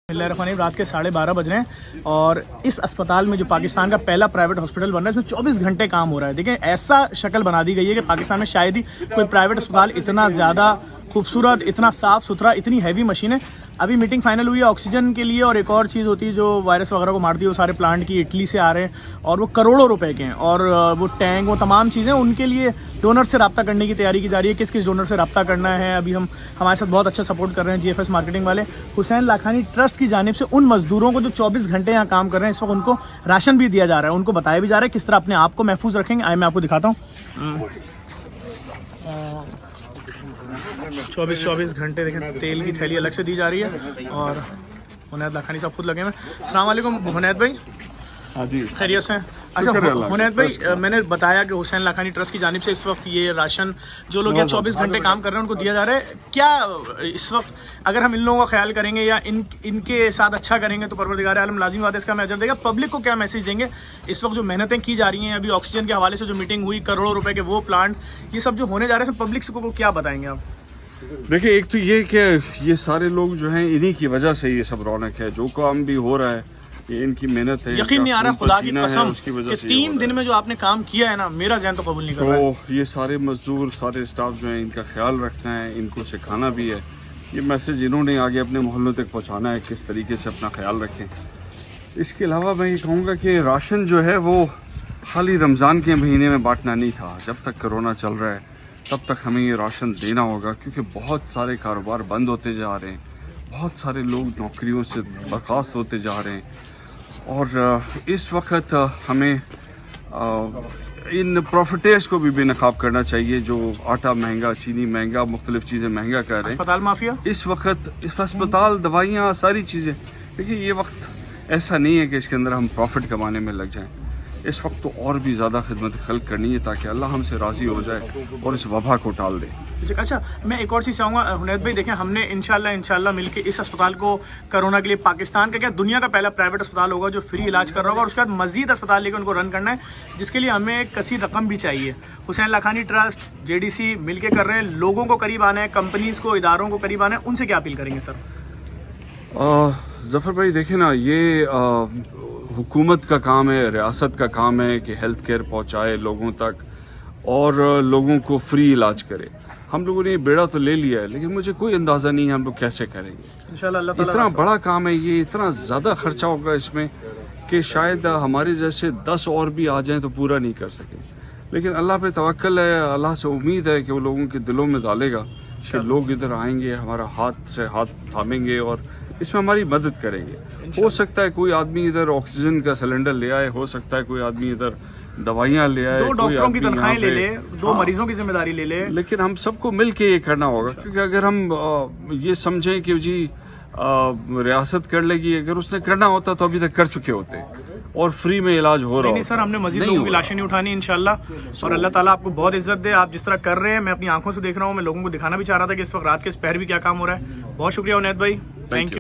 रात के 12:30 बज रहे हैं और इस अस्पताल में जो पाकिस्तान का पहला प्राइवेट हॉस्पिटल बन रहा है इसमें 24 घंटे काम हो रहा है। देखिए ऐसा शक्ल बना दी गई है कि पाकिस्तान में शायद ही कोई प्राइवेट अस्पताल इतना ज़्यादा खूबसूरत, इतना साफ सुथरा, इतनी हैवी मशीनें। अभी मीटिंग फाइनल हुई है ऑक्सीजन के लिए, और एक और चीज़ होती है जो वायरस वगैरह को मारती है, वो सारे प्लांट की इटली से आ रहे हैं और वो करोड़ों रुपए के हैं, और वो टैंक, वो तमाम चीज़ें, उनके लिए डोनर से रब्ता करने की तैयारी की जा रही है। किस किस डोनर से रब्ता करना है, अभी हमारे साथ बहुत अच्छा सपोर्ट कर रहे हैं GFS मार्केटिंग वाले। हुसैन लाखानी ट्रस्ट की जानिब से उन मजदूरों को जो 24 घंटे यहाँ काम कर रहे हैं, इस वक्त उनको राशन भी दिया जा रहा है, उनको बताया भी जा रहा है किस तरह अपने आप को महफूज रखेंगे। आए मैं आपको दिखाता हूँ। 24 घंटे देखें, तेल की थैली अलग से दी जा रही है और हुनैद लाखानी साहब खुद लगे हैं। अस्सलाम वालेकुम हुनैद भाई। हाँ जी, खैरियत से हैं? अच्छा हुनैद भाई, मैंने बताया कि हुसैन लाखानी ट्रस्ट की जानिब से इस वक्त ये राशन जो लोग यहाँ 24 घंटे काम कर रहे हैं उनको दिया जा रहा है। क्या इस वक्त अगर हम इन लोगों का ख्याल करेंगे या इनके साथ अच्छा करेंगे तो परवरदिगार आलम लाजिम वादे इसका अजर देगा। पब्लिक को क्या मैसेज देंगे इस वक्त जो मेहनतें की जा रही हैं, अभी ऑक्सीजन के हवाले से जो मीटिंग हुई, करोड़ों रुपए के वो प्लांट, ये सब जो होने जा रहे हैं, पब्लिक को क्या बताएंगे आप? देखिए, एक तो ये कि ये सारे लोग जो हैं इन्हीं की वजह से ये सब रौनक है, जो काम भी हो रहा है ये इनकी मेहनत है। यकीन नहीं आ रहा खुदा की कसम कि 3 दिन में जो आपने काम किया है ना, मेरा ज़हन तो कबूल नहीं कर रहा है। तो ये सारे मजदूर, सारे स्टाफ जो है, इनका ख्याल रखना है, इनको सिखाना भी है। ये मैसेज इन्होंने आगे अपने मोहल्लों तक पहुँचाना है, किस तरीके से अपना ख्याल रखें। इसके अलावा मैं ये कहूँगा कि राशन जो है वो खाली रमज़ान के महीने में बांटना नहीं था। जब तक कोरोना चल रहा है तब तक हमें ये राशन देना होगा, क्योंकि बहुत सारे कारोबार बंद होते जा रहे हैं, बहुत सारे लोग नौकरियों से बर्खास्त होते जा रहे हैं, और इस वक्त हमें इन प्रॉफिटर्स को भी बेनकाब करना चाहिए जो आटा महंगा, चीनी महंगा, मुख्तलिफ चीज़ें महंगा कर रहे हैं। अस्पताल माफिया इस वक्त, इस अस्पताल, दवाइयाँ, सारी चीज़ें। देखिए, ये वक्त ऐसा नहीं है कि इसके अंदर हम प्रॉफिट कमाने में लग जाएं। इस वक्त तो और भी ज़्यादा खिदमत खल्क करनी है ताकि अल्लाह हमसे राज़ी हो जाए और इस वबा को टाल दे। अच्छा, मैं एक और चीज़ चाहूँगा हुनैद भाई, देखें हमने इंशाल्लाह मिलके इस अस्पताल को कोरोना के लिए, पाकिस्तान का क्या दुनिया का पहला प्राइवेट अस्पताल होगा जो फ्री इलाज कर रहा होगा, और उसके बाद मजीद अस्पताल लेकर उनको रन करना है, जिसके लिए हमें एक कसी रकम भी चाहिए। हुसैन लाखानी ट्रस्ट, JDC मिलके कर रहे हैं, लोगों को करीब आना है, कंपनीज़ को, इदारों को करीब आना है, उनसे क्या अपील करेंगे सर? ज़फ़र भाई, देखें ना, ये हुकूमत का काम है, रियासत का काम है कि हेल्थ केयर पहुँचाए लोगों तक और लोगों को फ्री इलाज करे। हम लोगों ने ये बेड़ा तो ले लिया है, लेकिन मुझे कोई अंदाज़ा नहीं है हम लोग कैसे करेंगे। इंशाल्लाह अल्लाह ताला इतना बड़ा काम है ये, इतना ज़्यादा खर्चा होगा इसमें कि शायद हमारे जैसे 10 और भी आ जाएं तो पूरा नहीं कर सकें। लेकिन अल्लाह पे तवक्कल है, अल्लाह से उम्मीद है कि वो लोगों के दिलों में डालेगा कि लोग इधर आएंगे, हमारा हाथ से हाथ थामेंगे और इसमें हमारी मदद करेंगे। हो सकता है कोई आदमी इधर ऑक्सीजन का सिलेंडर ले आए, हो सकता है कोई आदमी इधर दवाइयाँ ले आए, 2 डॉक्टरों की तनख्वाहें ले ले, 2 मरीजों की जिम्मेदारी ले ले, लेकिन हम सबको मिल के ये करना होगा। क्योंकि अगर हम ये समझें कि जी रियासत कर लेगी, अगर उसने करना होता तो अभी तक कर चुके होते और फ्री में इलाज हो रहा है। नहीं सर, हमने मजीद लोगों की लाशें नहीं उठानी इंशाल्लाह, और अल्लाह ताला आपको बहुत इज्जत दे। आप जिस तरह कर रहे हैं, मैं अपनी आंखों से देख रहा हूँ, मैं लोगों को दिखाना भी चाह रहा था कि इस वक्त रात के इस पहर भी क्या काम हो रहा है। बहुत शुक्रिया हुनैद भाई, थैंक यू।